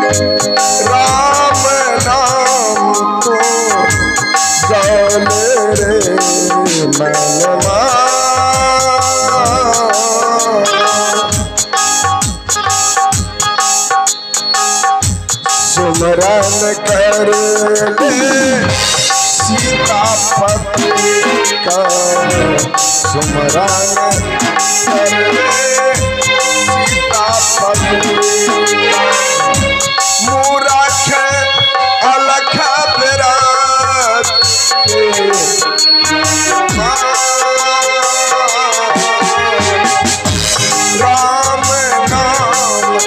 राम नाम को गाले रे मनवा सुमरन कर ले सीतापति का सुमरन कर ले सीतापति मूरख अलख विराट राम नाम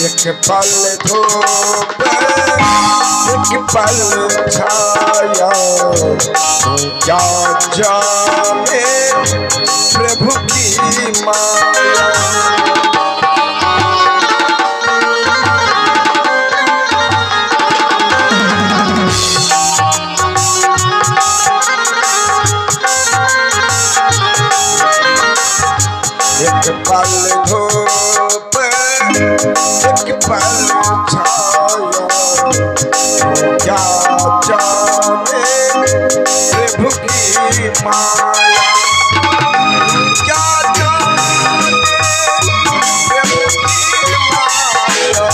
एक पल धूप एक पल छाया क्या जाने प्रभु की माया एक पल धूप एक पल छाया क्या जाने प्रभु की माया क्या जाने प्रभु की माया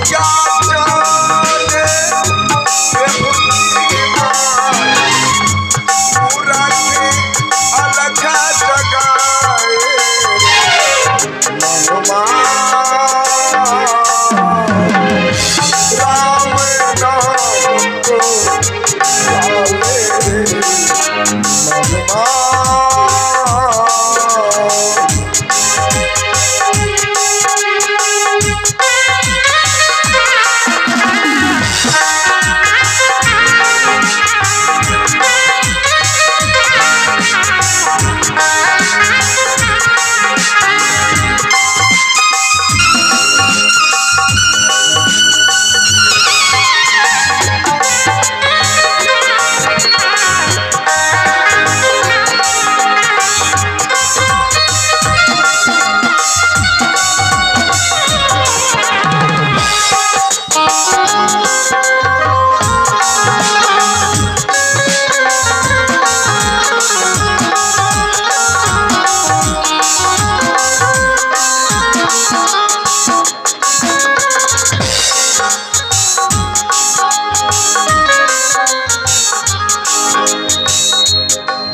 क्या जाने प्रभु की माया पूरा के अलग जगाए राम नाम को गाले रे मनवा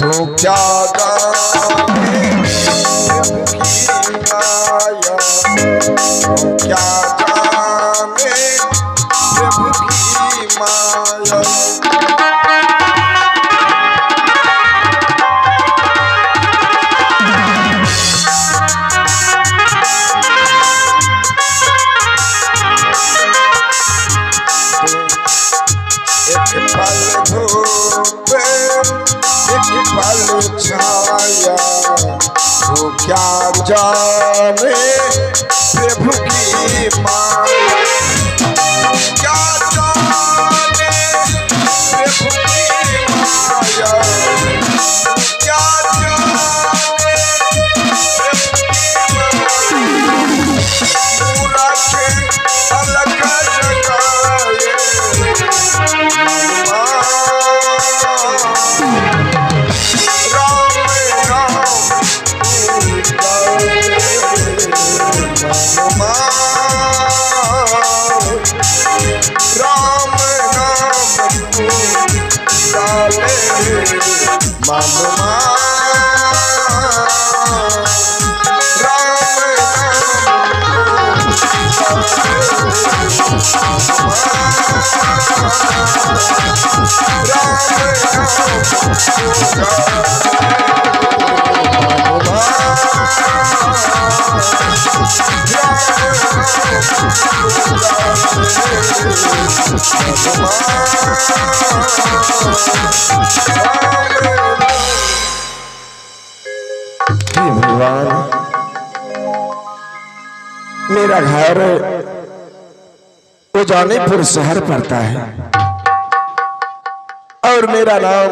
तो क्या गाने प्रभु की माया तो क्या जाने प्रभु की माया एक पल धूप एक पल छाया तो क्या जाने प्रभु की माया क्या जाने प्रभु की माया क्या जाने प्रभु की माया पूरा के अलग जगाए भगवान, मेरा घर उजानीपुर शहर पड़ता है और मेरा नाम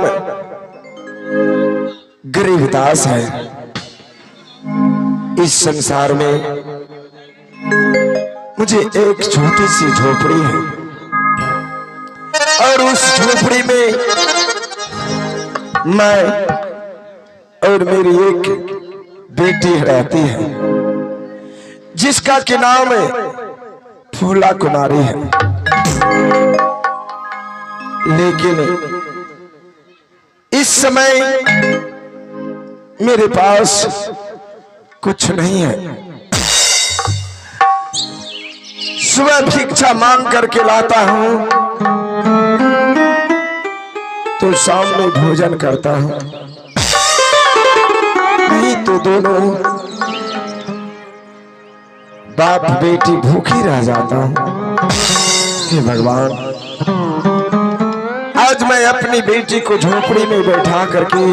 गरीबदास है। इस संसार में मुझे एक छोटी सी झोपड़ी है और उस झोपड़ी में मैं और मेरी एक बेटी रहती है जिसका के नाम फूला कुमारी है। लेकिन इस समय मेरे पास कुछ नहीं है। सुबह भिक्षा मांग करके लाता हूं तो शाम में भोजन करता हूं, नहीं तो दोनों बाप बेटी भूखी रह जाता हूं। हे भगवान, आज मैं अपनी बेटी को झोपड़ी में बैठा करके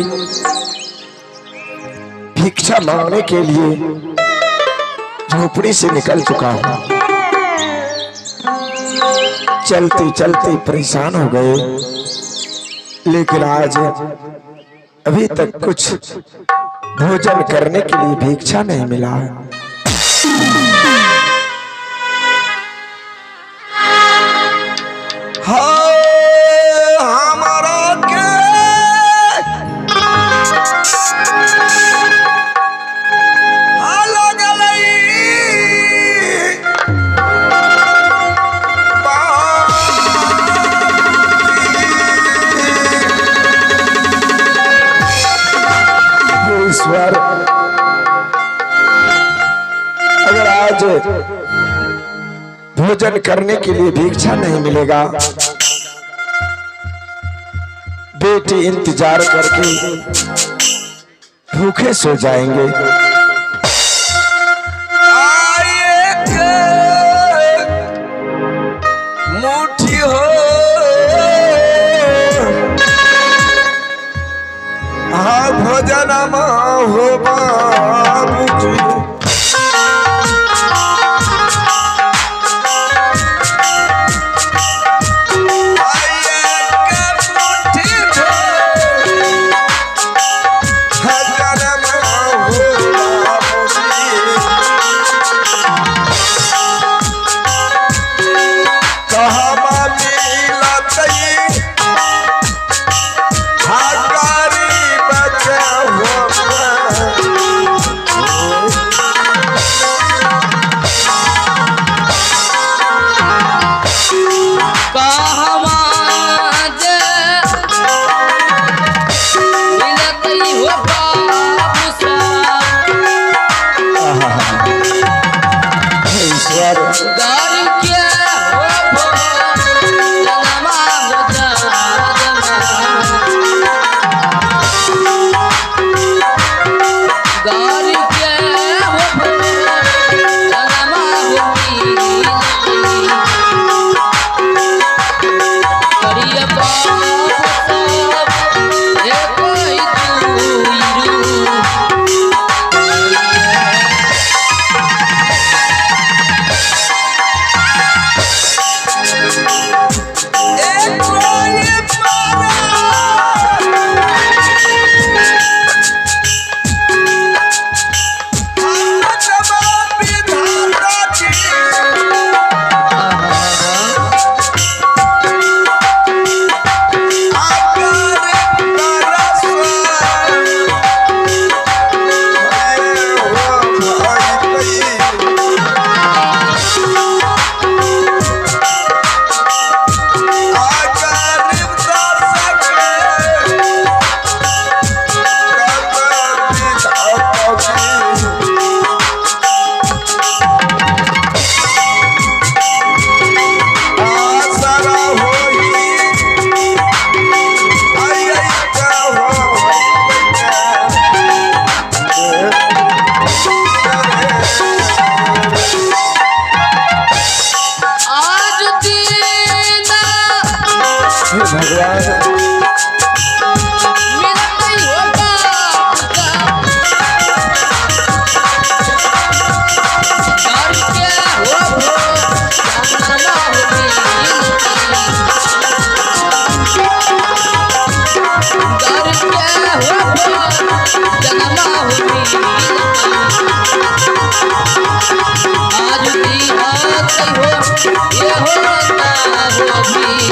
भिक्षा मांगने के लिए झोपड़ी से निकल चुका हूं। चलते चलते परेशान हो गए, लेकिन आज अभी तक कुछ भोजन करने के लिए भिक्षा नहीं मिला। हमारा के ईश्वर, अगर आज भोजन करने के लिए भिक्षा नहीं मिलेगा, बेटी इंतजार करके भूखे सो जाएंगे। मुट्ठी हो भोजन हो बाबूजी, भगवान ये होता होगी